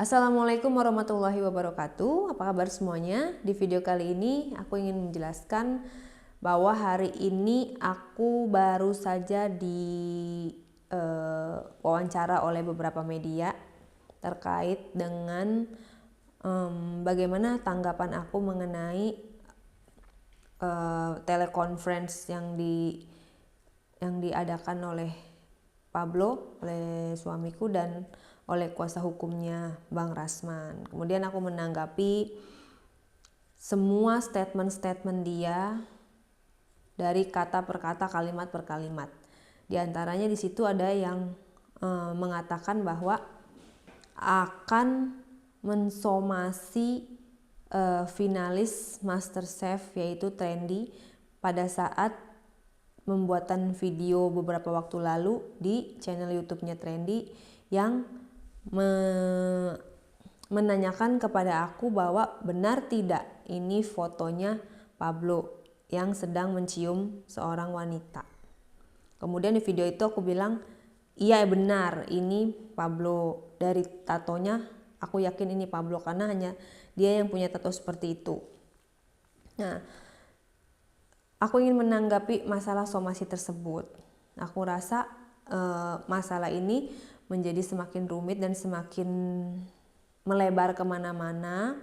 Assalamualaikum warahmatullahi wabarakatuh. Apa kabar semuanya? Di video kali ini aku ingin menjelaskan bahwa hari ini aku baru saja wawancara oleh beberapa media terkait dengan bagaimana tanggapan aku mengenai teleconference yang diadakan oleh Pablo, oleh suamiku dan oleh kuasa hukumnya Bang Rasman. Kemudian aku menanggapi semua statement-statement dia dari kata per kata, kalimat per kalimat. Di antaranya di situ ada yang mengatakan bahwa akan mensomasi finalis MasterChef yaitu Trendy pada saat pembuatan video beberapa waktu lalu di channel YouTube-nya Trendy yang menanyakan kepada aku bahwa benar tidak ini fotonya Pablo yang sedang mencium seorang wanita. Kemudian di video itu aku bilang, iya benar ini Pablo, dari tatonya aku yakin ini Pablo karena hanya dia yang punya tato seperti itu. Nah, aku ingin menanggapi masalah somasi tersebut. Aku rasa masalah ini menjadi semakin rumit dan semakin melebar kemana-mana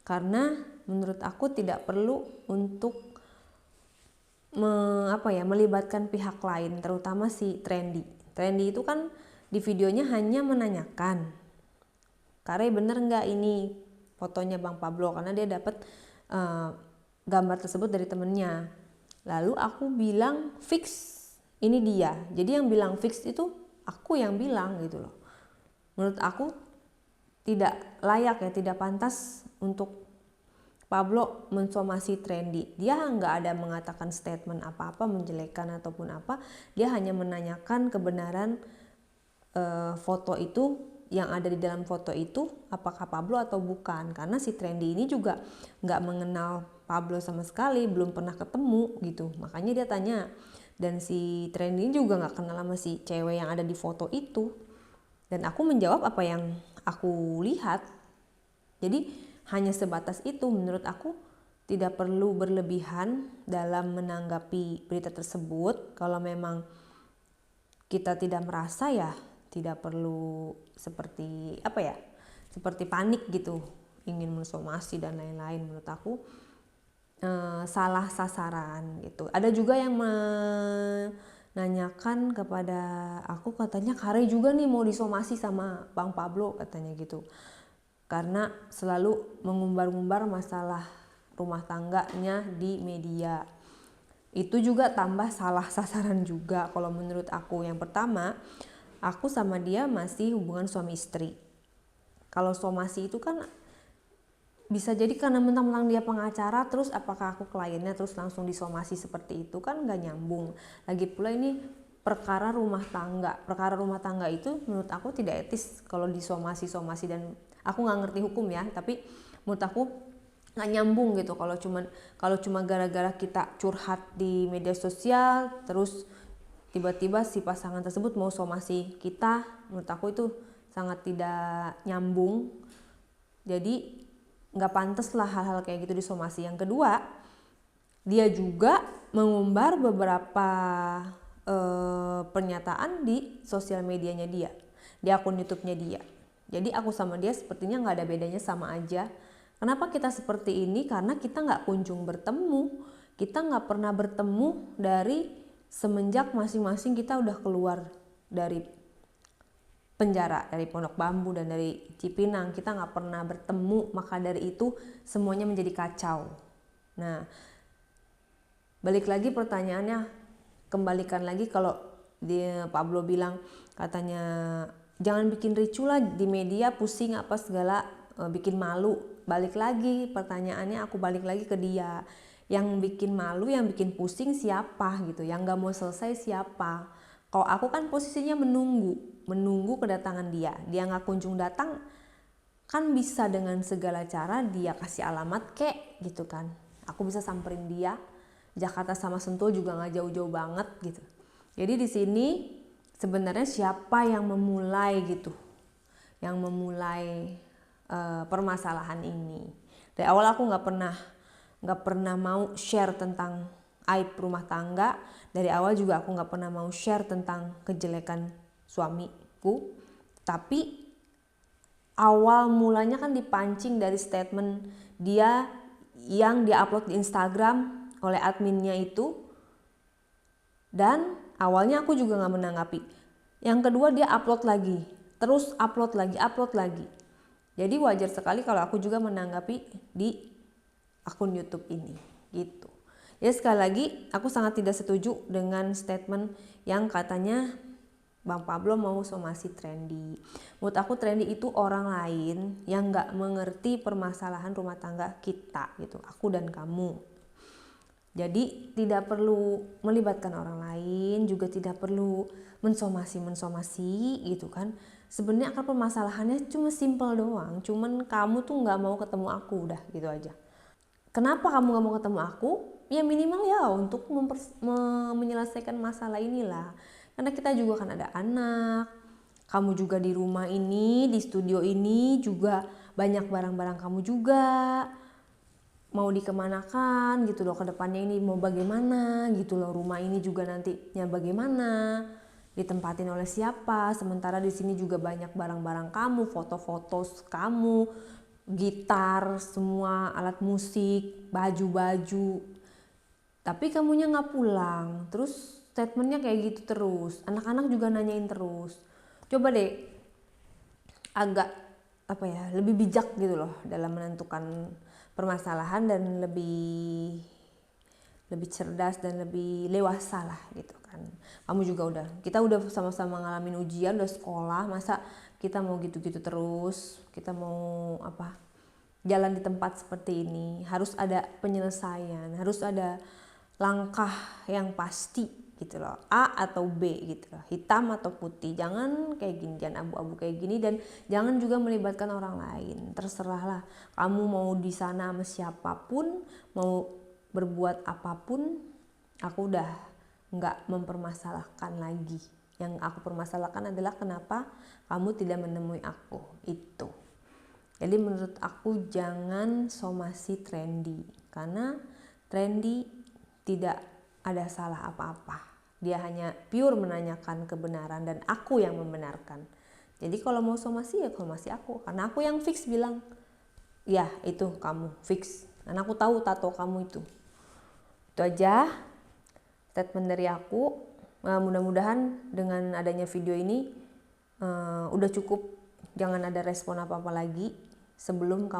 karena menurut aku tidak perlu untuk melibatkan pihak lain, terutama si Trendy. Trendy itu kan di videonya hanya menanyakan, Kare bener nggak ini fotonya Bang Pablo, karena dia dapat gambar tersebut dari temennya. Lalu aku bilang fix ini dia. Jadi yang bilang fix itu aku yang bilang gitu loh. Menurut aku tidak layak ya, tidak pantas untuk Pablo mensomasi Trendy. Dia nggak ada mengatakan statement apa-apa menjelekkan ataupun apa. Dia hanya menanyakan kebenaran foto itu, yang ada di dalam foto itu apakah Pablo atau bukan. Karena si Trendy ini juga nggak mengenal Pablo sama sekali, belum pernah ketemu gitu. Makanya dia tanya. Dan si Trendy juga gak kenal sama si cewek yang ada di foto itu. Dan aku menjawab apa yang aku lihat. Jadi hanya sebatas itu. Menurut aku tidak perlu berlebihan dalam menanggapi berita tersebut. Kalau memang kita tidak merasa ya tidak perlu seperti seperti panik gitu, ingin mensomasi dan lain-lain. Menurut aku salah sasaran gitu. Ada juga yang menanyakan kepada aku, katanya Kare juga nih mau disomasi sama Bang Pablo katanya gitu, karena selalu mengumbar-umbar masalah rumah tangganya di media. Itu juga tambah salah sasaran juga kalau menurut aku. Yang pertama, aku sama dia masih hubungan suami istri. Kalau somasi itu kan bisa jadi karena mentang-mentang dia pengacara, terus apakah aku kliennya terus langsung disomasi seperti itu, kan gak nyambung. Lagi pula ini perkara rumah tangga. Perkara rumah tangga itu menurut aku tidak etis kalau disomasi-somasi, dan aku gak ngerti hukum ya, tapi menurut aku gak nyambung gitu kalau cuma gara-gara kita curhat di media sosial terus tiba-tiba si pasangan tersebut mau somasi kita. Menurut aku itu sangat tidak nyambung. Jadi nggak pantas lah hal-hal kayak gitu disomasi. Yang kedua, dia juga mengumbar beberapa pernyataan di sosial medianya dia, di akun YouTube-nya dia. Jadi aku sama dia sepertinya nggak ada bedanya, sama aja. Kenapa kita seperti ini? Karena kita nggak kunjung bertemu. Kita nggak pernah bertemu dari semenjak masing-masing kita udah keluar dari penjara, dari Pondok Bambu dan dari Cipinang. Kita nggak pernah bertemu, maka dari itu semuanya menjadi kacau. Nah, balik lagi pertanyaannya, kembalikan lagi kalau Pablo bilang katanya jangan bikin ricu lah di media, pusing apa segala, bikin malu. Balik lagi pertanyaannya, aku balik lagi ke dia. Yang bikin malu, yang bikin pusing siapa gitu, yang nggak mau selesai siapa? Kalau aku kan posisinya menunggu kedatangan dia nggak kunjung datang, kan bisa dengan segala cara dia kasih alamat kek gitu kan, aku bisa samperin dia. Jakarta sama Sentul juga nggak jauh-jauh banget gitu. Jadi di sini sebenarnya siapa yang memulai gitu, yang memulai permasalahan ini. Dari awal aku nggak pernah mau share tentang aib rumah tangga. Dari awal juga aku nggak pernah mau share tentang kejelekan suamiku. Tapi awal mulanya kan dipancing dari statement dia yang diupload di Instagram oleh adminnya itu. Dan awalnya aku juga nggak menanggapi. Yang kedua dia upload lagi, terus upload lagi. Jadi wajar sekali kalau aku juga menanggapi di akun YouTube ini, gitu. Ya sekali lagi aku sangat tidak setuju dengan statement yang katanya Bang Pablo mau somasi Trendy. Menurut aku Trendy itu orang lain yang nggak mengerti permasalahan rumah tangga kita gitu, aku dan kamu. Jadi tidak perlu melibatkan orang lain, juga tidak perlu mensomasi gitu kan. Sebenarnya akar permasalahannya cuma simpel doang, cuman kamu tuh nggak mau ketemu aku, udah gitu aja. Kenapa kamu nggak mau ketemu aku? Ya minimal ya untuk menyelesaikan masalah inilah. Karena kita juga kan ada anak, kamu juga di rumah ini, di studio ini juga banyak barang-barang kamu juga. Mau dikemanakan gitu loh, ke depannya ini mau bagaimana gitu loh, rumah ini juga nantinya bagaimana, ditempatin oleh siapa. Sementara di sini juga banyak barang-barang kamu, foto-foto kamu, gitar, semua alat musik, baju-baju. Tapi kamunya nggak pulang, terus statementnya kayak gitu terus. Anak-anak juga nanyain terus. Coba deh agak lebih bijak gitu loh dalam menentukan permasalahan dan lebih cerdas dan lebih dewasa lah gitu kan. Kamu juga kita udah sama-sama ngalamin ujian, udah sekolah, masa kita mau gitu-gitu terus? Kita mau jalan di tempat seperti ini? Harus ada penyelesaian, harus ada langkah yang pasti gitu loh, A atau B gitu loh, hitam atau putih. Jangan kayak gini, jangan abu-abu kayak gini, dan jangan juga melibatkan orang lain. Terserahlah kamu mau di sana sama siapapun, mau berbuat apapun, aku udah nggak mempermasalahkan lagi. Yang aku permasalahkan adalah kenapa kamu tidak menemui aku, itu. Jadi menurut aku jangan somasi Trendy, karena Trendy tidak ada salah apa-apa. Dia hanya pure menanyakan kebenaran dan aku yang membenarkan. Jadi kalau mau somasi ya somasi aku, karena aku yang fix bilang, ya itu kamu fix, karena aku tahu tato kamu itu. Itu aja statement dari aku. Mudah-mudahan dengan adanya video ini udah cukup. Jangan ada respon apa-apa lagi sebelum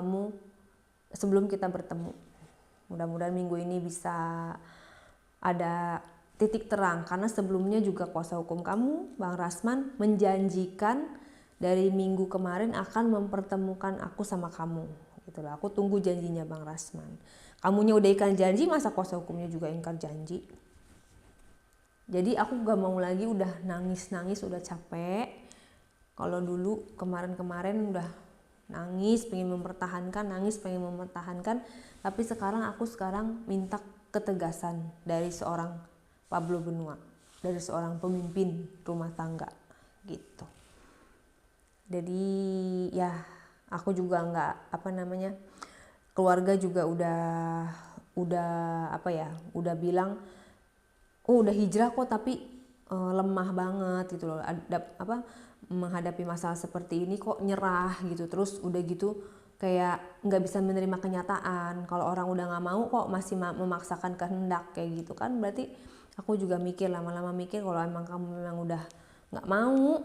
kita bertemu. Mudah-mudahan minggu ini bisa ada titik terang, karena sebelumnya juga kuasa hukum kamu, Bang Rasman, menjanjikan dari minggu kemarin akan mempertemukan aku sama kamu. Gitu lah. Aku tunggu janjinya Bang Rasman. Kamunya udah ingkar janji, masa kuasa hukumnya juga ingkar janji? Jadi aku gak mau lagi, udah nangis-nangis, udah capek. Kalau dulu kemarin-kemarin udah nangis, pengen mempertahankan, tapi sekarang aku minta ketegasan dari seorang Pablo Benua, dari seorang pemimpin rumah tangga gitu. Jadi ya aku juga nggak keluarga juga udah bilang udah hijrah kok, tapi lemah banget gitu loh, menghadapi masalah seperti ini kok nyerah gitu. Terus udah gitu kayak nggak bisa menerima kenyataan. Kalau orang udah nggak mau kok masih memaksakan kehendak kayak gitu kan, berarti aku juga lama-lama mikir kalau emang kamu memang udah nggak mau,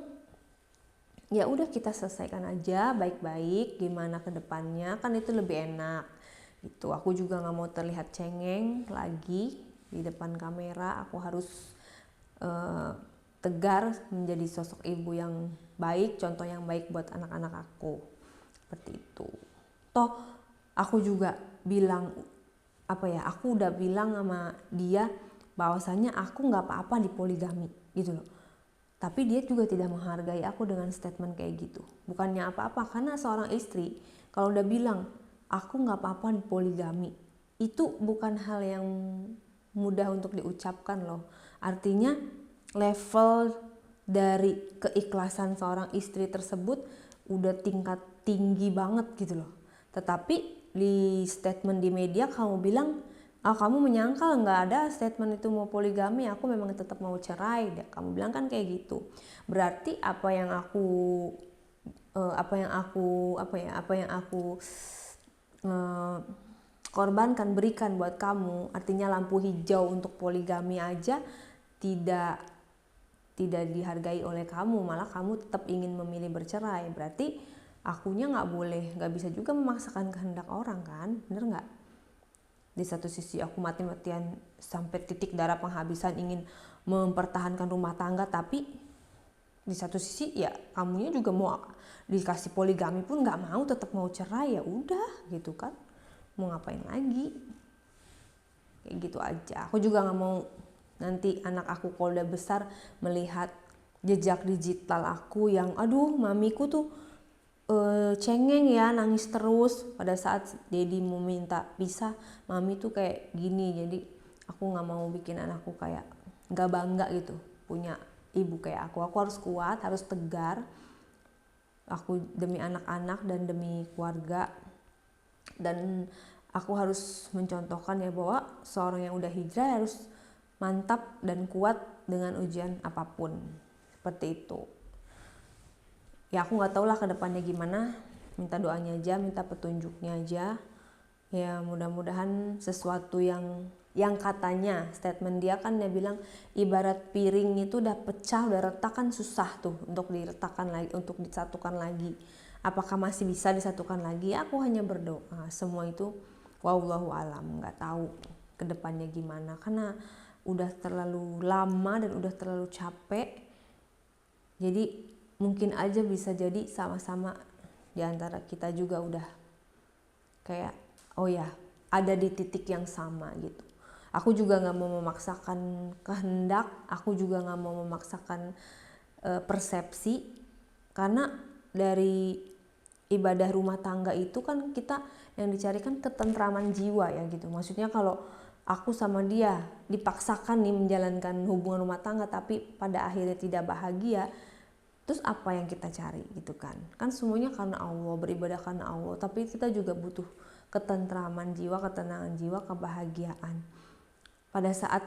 ya udah kita selesaikan aja baik-baik, gimana ke depannya kan itu lebih enak gitu. Aku juga nggak mau terlihat cengeng lagi di depan kamera. Aku harus tegar, menjadi sosok ibu yang baik, contoh yang baik buat anak-anak aku, seperti itu. Toh aku juga bilang aku udah bilang sama dia bahwasannya aku nggak apa-apa di poligami gitu loh. Tapi dia juga tidak menghargai aku dengan statement kayak gitu. Bukannya apa-apa, karena seorang istri kalau udah bilang aku nggak apa-apa di poligami, itu bukan hal yang mudah untuk diucapkan loh. Artinya level dari keikhlasan seorang istri tersebut udah tingkat tinggi banget gitu loh. Tetapi di statement di media kamu bilang, kamu menyangkal nggak ada statement itu mau poligami, aku memang tetap mau cerai. Kamu bilang kan kayak gitu. Berarti apa yang aku korbankan, berikan buat kamu, artinya lampu hijau untuk poligami aja tidak dihargai oleh kamu, malah kamu tetap ingin memilih bercerai. Berarti akunya nggak bisa juga memaksakan kehendak orang kan, bener nggak? Di satu sisi aku mati-matian sampai titik darah penghabisan ingin mempertahankan rumah tangga, tapi di satu sisi ya kamunya juga mau dikasih poligami pun nggak mau, tetap mau cerai, ya udah gitu kan, mau ngapain lagi, kayak gitu aja. Aku juga nggak mau nanti anak aku kalau udah besar melihat jejak digital aku yang aduh mamiku tuh cengeng ya, nangis terus pada saat Dedi mau minta pisah, mami tuh kayak gini. Jadi aku nggak mau bikin anakku kayak nggak bangga gitu punya ibu kayak aku harus kuat, harus tegar, aku demi anak-anak dan demi keluarga. Dan aku harus mencontohkan ya bahwa seorang yang udah hijrah harus mantap dan kuat dengan ujian apapun, seperti itu. Ya aku nggak tahu lah kedepannya gimana, minta doanya aja, minta petunjuknya aja. Ya mudah-mudahan sesuatu yang katanya statement dia kan dia bilang ibarat piring itu udah pecah, udah retak kan susah tuh untuk diretakkan lagi, untuk disatukan lagi. Apakah masih bisa disatukan lagi? Aku hanya berdoa. Semua itu wallahu alam, nggak tahu kedepannya gimana karena udah terlalu lama dan udah terlalu capek. Jadi mungkin aja bisa jadi sama-sama di antara kita juga udah kayak oh ya ada di titik yang sama gitu. Aku juga nggak mau memaksakan kehendak, aku juga nggak mau memaksakan persepsi, karena dari ibadah rumah tangga itu kan kita yang dicarikan ketentraman jiwa ya gitu. Maksudnya kalau aku sama dia dipaksakan nih menjalankan hubungan rumah tangga tapi pada akhirnya tidak bahagia, terus apa yang kita cari gitu kan? Kan semuanya karena Allah, beribadah karena Allah, tapi kita juga butuh ketentraman jiwa, ketenangan jiwa, kebahagiaan. Pada saat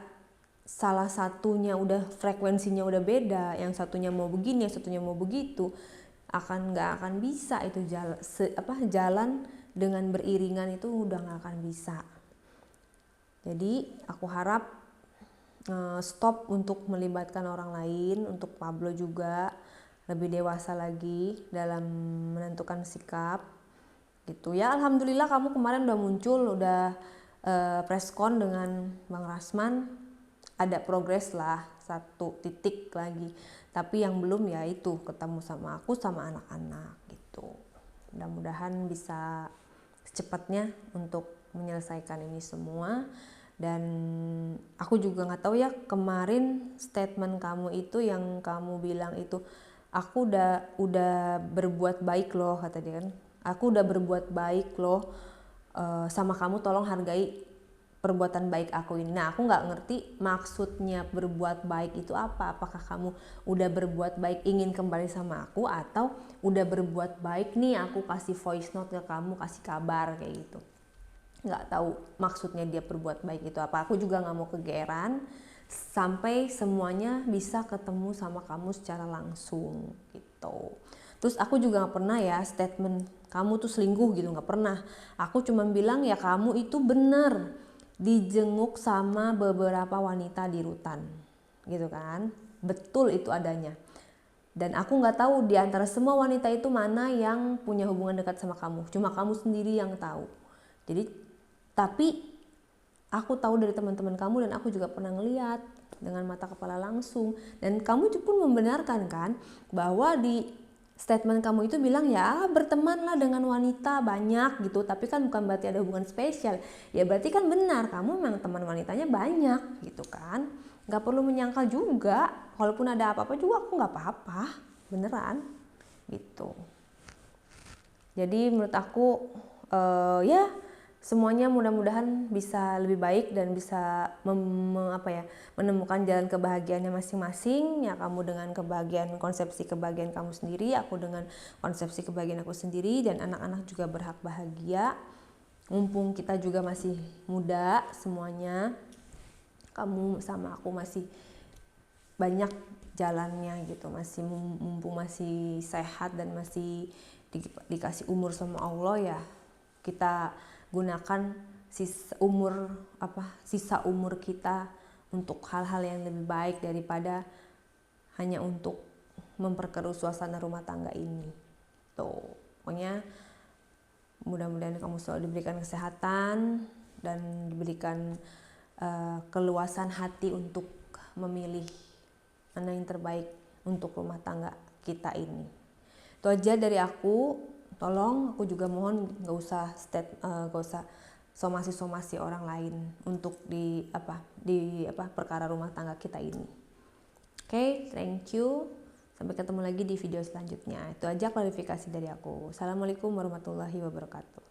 salah satunya udah frekuensinya udah beda, yang satunya mau begini, yang satunya mau begitu, nggak akan bisa itu jalan dengan beriringan itu udah nggak akan bisa. Jadi aku harap stop untuk melibatkan orang lain, untuk Pablo juga lebih dewasa lagi dalam menentukan sikap gitu ya. Alhamdulillah kamu kemarin udah muncul, udah preskon dengan Bang Rasman, ada progres lah, 1 titik lagi. Tapi yang belum ya itu ketemu sama aku sama anak-anak gitu. Mudah-mudahan bisa secepatnya untuk menyelesaikan ini semua. Dan aku juga nggak tahu ya, kemarin statement kamu itu yang kamu bilang itu aku udah berbuat baik loh, kata dia kan. Aku udah berbuat baik loh sama kamu, tolong hargai perbuatan baik aku ini. Nah aku nggak ngerti maksudnya berbuat baik itu apa. Apakah kamu udah berbuat baik ingin kembali sama aku, atau udah berbuat baik nih aku kasih voice note ke kamu, kasih kabar kayak gitu. Nggak tahu maksudnya dia berbuat baik itu apa. Aku juga nggak mau kegeeran sampai semuanya bisa ketemu sama kamu secara langsung gitu. Terus aku juga nggak pernah ya statement kamu tuh selingkuh gitu, nggak pernah. Aku cuma bilang ya kamu itu bener dijenguk sama beberapa wanita di rutan gitu kan, betul itu adanya. Dan aku nggak tahu di antara semua wanita itu mana yang punya hubungan dekat sama kamu, cuma kamu sendiri yang tahu. Jadi tapi aku tahu dari teman-teman kamu, dan aku juga pernah ngeliat dengan mata kepala langsung, dan kamu pun membenarkan kan bahwa di statement kamu itu bilang ya bertemanlah dengan wanita banyak gitu, tapi kan bukan berarti ada hubungan spesial. Ya berarti kan benar, kamu memang teman wanitanya banyak gitu kan. Gak perlu menyangkal juga, kalaupun ada apa-apa juga aku gak apa-apa, beneran gitu. Jadi menurut aku ya semuanya mudah-mudahan bisa lebih baik dan bisa menemukan jalan kebahagiaannya masing-masing. Ya, kamu dengan konsepsi kebahagiaan kamu sendiri, aku dengan konsepsi kebahagiaan aku sendiri, dan anak-anak juga berhak bahagia. Mumpung kita juga masih muda semuanya, kamu sama aku masih banyak jalannya gitu, mumpung masih sehat dan masih dikasih umur sama Allah, ya kita gunakan sisa umur kita untuk hal-hal yang lebih baik daripada hanya untuk memperkeruh suasana rumah tangga ini. Tuh, pokoknya mudah-mudahan kamu selalu diberikan kesehatan dan diberikan keluasan hati untuk memilih mana yang terbaik untuk rumah tangga kita ini. Itu aja dari aku. Tolong, aku juga mohon gak usah somasi orang lain untuk di perkara rumah tangga kita ini. Oke, thank you. Sampai ketemu lagi di video selanjutnya. Itu aja klarifikasi dari aku. Assalamualaikum warahmatullahi wabarakatuh.